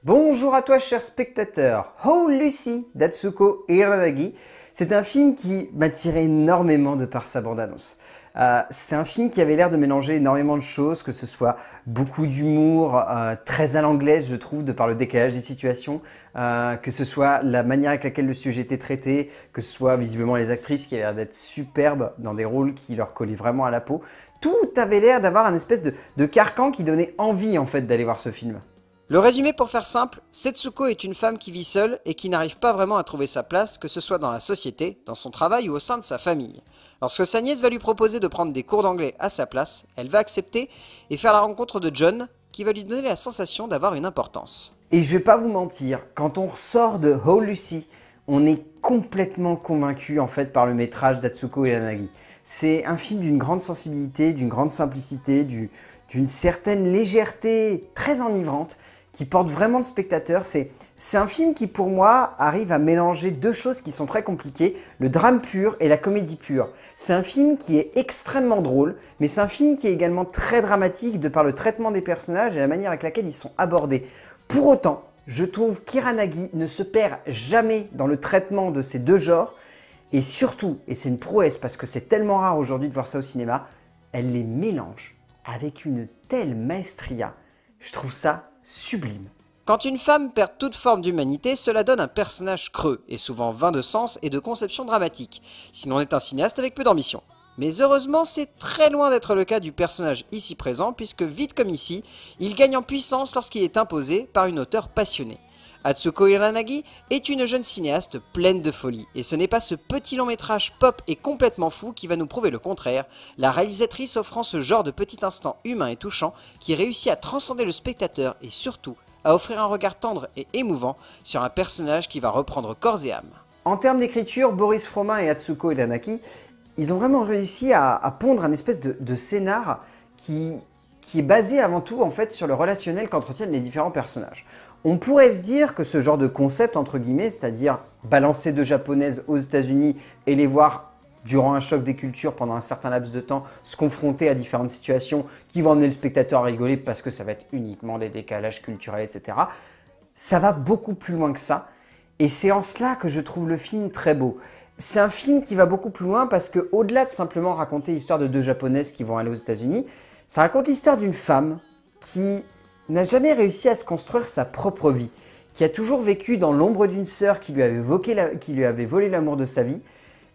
Bonjour à toi cher spectateur. Oh Lucy d'Atsuko Hiranagi, c'est un film qui m'a tiré énormément de par sa bande-annonce. C'est un film qui avait l'air de mélanger énormément de choses, que ce soit beaucoup d'humour, très à l'anglaise je trouve, de par le décalage des situations, que ce soit la manière avec laquelle le sujet était traité, que ce soit visiblement les actrices qui avaient l'air d'être superbes dans des rôles qui leur collaient vraiment à la peau. Tout avait l'air d'avoir un espèce de carcan qui donnait envie en fait d'aller voir ce film. Le résumé pour faire simple, Setsuko est une femme qui vit seule et qui n'arrive pas vraiment à trouver sa place, que ce soit dans la société, dans son travail ou au sein de sa famille. Lorsque sa nièce va lui proposer de prendre des cours d'anglais à sa place, elle va accepter et faire la rencontre de John, qui va lui donner la sensation d'avoir une importance. Et je vais pas vous mentir, quand on ressort de Oh Lucy, on est complètement convaincu en fait par le métrage d'Atsuko Hiranagi. C'est un film d'une grande sensibilité, d'une grande simplicité, d'une certaine légèreté très enivrante, qui porte vraiment le spectateur. C'est un film qui, pour moi, arrive à mélanger deux choses qui sont très compliquées, le drame pur et la comédie pure. C'est un film qui est extrêmement drôle, mais c'est un film qui est également très dramatique de par le traitement des personnages et la manière avec laquelle ils sont abordés. Pour autant, je trouve qu'Hiranagi ne se perd jamais dans le traitement de ces deux genres, et surtout, et c'est une prouesse parce que c'est tellement rare aujourd'hui de voir ça au cinéma, elle les mélange avec une telle maestria. Je trouve ça sublime. Quand une femme perd toute forme d'humanité, cela donne un personnage creux, et souvent vain de sens et de conception dramatique, si l'on est un cinéaste avec peu d'ambition. Mais heureusement, c'est très loin d'être le cas du personnage ici présent, puisque vite comme ici, il gagne en puissance lorsqu'il est imposé par une auteure passionnée. Atsuko Hiranagi est une jeune cinéaste pleine de folie, et ce n'est pas ce petit long métrage pop et complètement fou qui va nous prouver le contraire, la réalisatrice offrant ce genre de petit instant humain et touchant qui réussit à transcender le spectateur et surtout à offrir un regard tendre et émouvant sur un personnage qui va reprendre corps et âme. En termes d'écriture, Boris Fromin et Atsuko Hiranagi, ils ont vraiment réussi à pondre un espèce de scénar qui est basé avant tout en fait sur le relationnel qu'entretiennent les différents personnages. On pourrait se dire que ce genre de concept, entre guillemets, c'est-à-dire balancer deux japonaises aux États-Unis et les voir durant un choc des cultures pendant un certain laps de temps, se confronter à différentes situations qui vont amener le spectateur à rigoler parce que ça va être uniquement des décalages culturels, etc. Ça va beaucoup plus loin que ça. Et c'est en cela que je trouve le film très beau. C'est un film qui va beaucoup plus loin parce qu'au-delà de simplement raconter l'histoire de deux japonaises qui vont aller aux États-Unis, ça raconte l'histoire d'une femme qui n'a jamais réussi à se construire sa propre vie, qui a toujours vécu dans l'ombre d'une sœur qui lui avait volé l'amour de sa vie,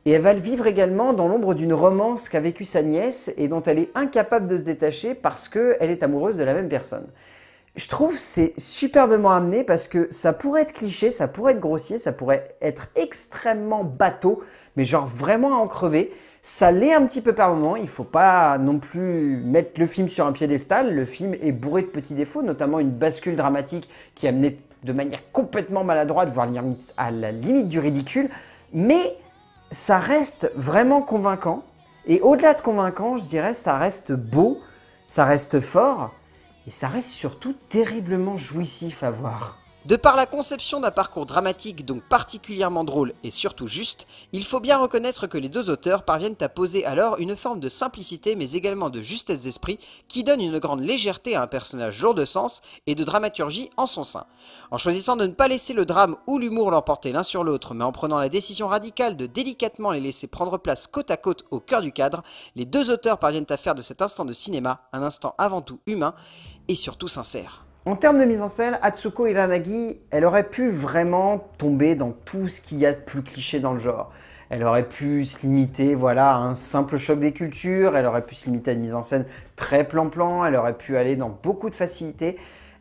et elle va le vivre également dans l'ombre d'une romance qu'a vécue sa nièce et dont elle est incapable de se détacher parce qu'elle est amoureuse de la même personne. Je trouve que c'est superbement amené parce que ça pourrait être cliché, ça pourrait être grossier, ça pourrait être extrêmement bateau, mais genre vraiment à en crever. Ça l'est un petit peu par moment, il ne faut pas non plus mettre le film sur un piédestal. Le film est bourré de petits défauts, notamment une bascule dramatique qui est amenée de manière complètement maladroite, voire à la limite du ridicule. Mais ça reste vraiment convaincant. Et au-delà de convaincant, je dirais, ça reste beau, ça reste fort, et ça reste surtout terriblement jouissif à voir. De par la conception d'un parcours dramatique donc particulièrement drôle et surtout juste, il faut bien reconnaître que les deux auteurs parviennent à poser alors une forme de simplicité mais également de justesse d'esprit qui donne une grande légèreté à un personnage lourd de sens et de dramaturgie en son sein. En choisissant de ne pas laisser le drame ou l'humour l'emporter l'un sur l'autre mais en prenant la décision radicale de délicatement les laisser prendre place côte à côte au cœur du cadre, les deux auteurs parviennent à faire de cet instant de cinéma un instant avant tout humain et surtout sincère. En termes de mise en scène, Atsuko Hiranagi, elle aurait pu vraiment tomber dans tout ce qu'il y a de plus cliché dans le genre. Elle aurait pu se limiter voilà, à un simple choc des cultures, elle aurait pu se limiter à une mise en scène très plan-plan, elle aurait pu aller dans beaucoup de facilité.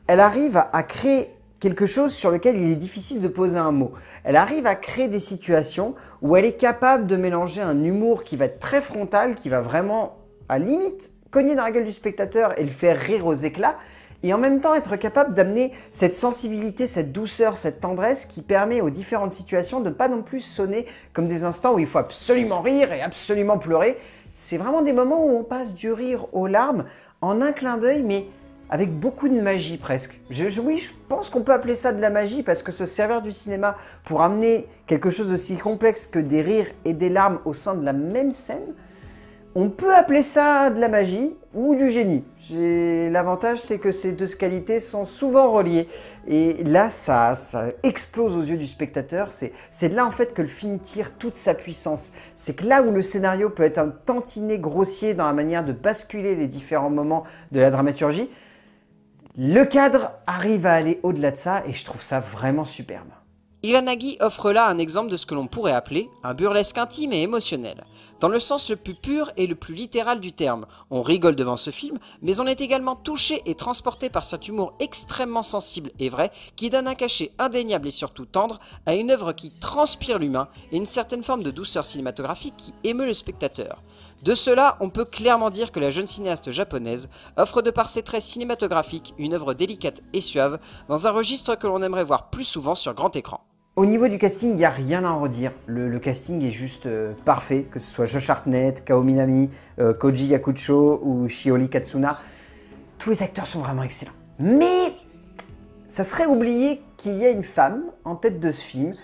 Elle arrive à créer quelque chose sur lequel il est difficile de poser un mot. Elle arrive à créer des situations où elle est capable de mélanger un humour qui va être très frontal, qui va vraiment, à la limite, cogner dans la gueule du spectateur et le faire rire aux éclats, et en même temps être capable d'amener cette sensibilité, cette douceur, cette tendresse qui permet aux différentes situations de ne pas non plus sonner comme des instants où il faut absolument rire et absolument pleurer. C'est vraiment des moments où on passe du rire aux larmes en un clin d'œil, mais avec beaucoup de magie presque. Oui, je pense qu'on peut appeler ça de la magie parce que se servir du cinéma pour amener quelque chose d'aussi complexe que des rires et des larmes au sein de la même scène, On peut appeler ça de la magie ou du génie. L'avantage, c'est que ces deux qualités sont souvent reliées. Et là, ça explose aux yeux du spectateur. C'est de là, en fait, que le film tire toute sa puissance. C'est que là où le scénario peut être un tantinet grossier dans la manière de basculer les différents moments de la dramaturgie, le cadre arrive à aller au-delà de ça et je trouve ça vraiment superbe. Izanagi offre là un exemple de ce que l'on pourrait appeler un burlesque intime et émotionnel, dans le sens le plus pur et le plus littéral du terme. On rigole devant ce film, mais on est également touché et transporté par cet humour extrêmement sensible et vrai qui donne un cachet indéniable et surtout tendre à une œuvre qui transpire l'humain et une certaine forme de douceur cinématographique qui émeut le spectateur. De cela, on peut clairement dire que la jeune cinéaste japonaise offre de par ses traits cinématographiques une œuvre délicate et suave dans un registre que l'on aimerait voir plus souvent sur grand écran. Au niveau du casting, il n'y a rien à en redire. Le casting est juste parfait, que ce soit Josh Hartnett, Kao Minami, Koji Yakucho ou Shiori Katsuna. Tous les acteurs sont vraiment excellents. Mais ça serait oublier qu'il y a une femme en tête de ce film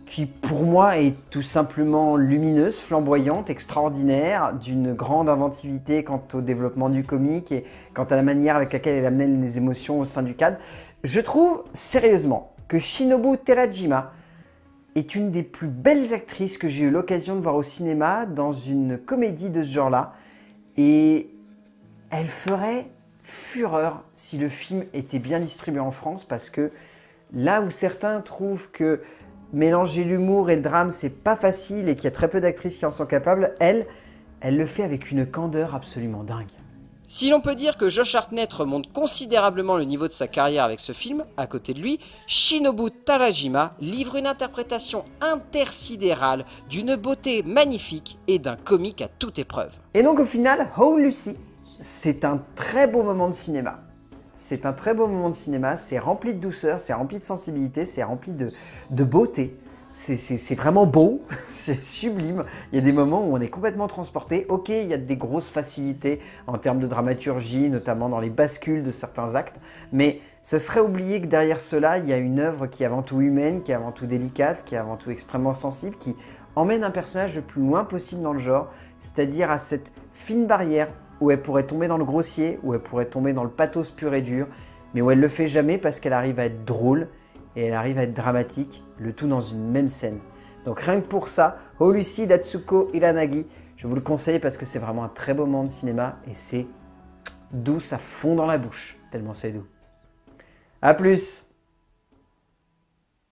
qui, pour moi, est tout simplement lumineuse, flamboyante, extraordinaire, d'une grande inventivité quant au développement du comique et quant à la manière avec laquelle elle amène les émotions au sein du cadre. Je trouve, sérieusement, que Shinobu Terajima est une des plus belles actrices que j'ai eu l'occasion de voir au cinéma dans une comédie de ce genre-là. Et elle ferait fureur si le film était bien distribué en France, parce que là où certains trouvent que mélanger l'humour et le drame, c'est pas facile et qu'il y a très peu d'actrices qui en sont capables, elle le fait avec une candeur absolument dingue. Si l'on peut dire que Josh Hartnett remonte considérablement le niveau de sa carrière avec ce film, à côté de lui, Shinobu Terajima livre une interprétation intersidérale, d'une beauté magnifique et d'un comique à toute épreuve. Et donc au final, Oh Lucy, c'est un très beau moment de cinéma. C'est un très beau moment de cinéma, c'est rempli de douceur, c'est rempli de sensibilité, c'est rempli de beauté. C'est vraiment beau, c'est sublime. Il y a des moments où on est complètement transporté. Ok, il y a des grosses facilités en termes de dramaturgie, notamment dans les bascules de certains actes. Mais ça serait oublier que derrière cela, il y a une œuvre qui est avant tout humaine, qui est avant tout délicate, qui est avant tout extrêmement sensible, qui emmène un personnage le plus loin possible dans le genre, c'est-à-dire à cette fine barrière où elle pourrait tomber dans le grossier, où elle pourrait tomber dans le pathos pur et dur, mais où elle le fait jamais parce qu'elle arrive à être drôle et elle arrive à être dramatique, le tout dans une même scène. Donc rien que pour ça, Oh Lucy d'Atsuko Izanagi, je vous le conseille parce que c'est vraiment un très beau moment de cinéma et c'est doux, ça fond dans la bouche, tellement c'est doux. A plus!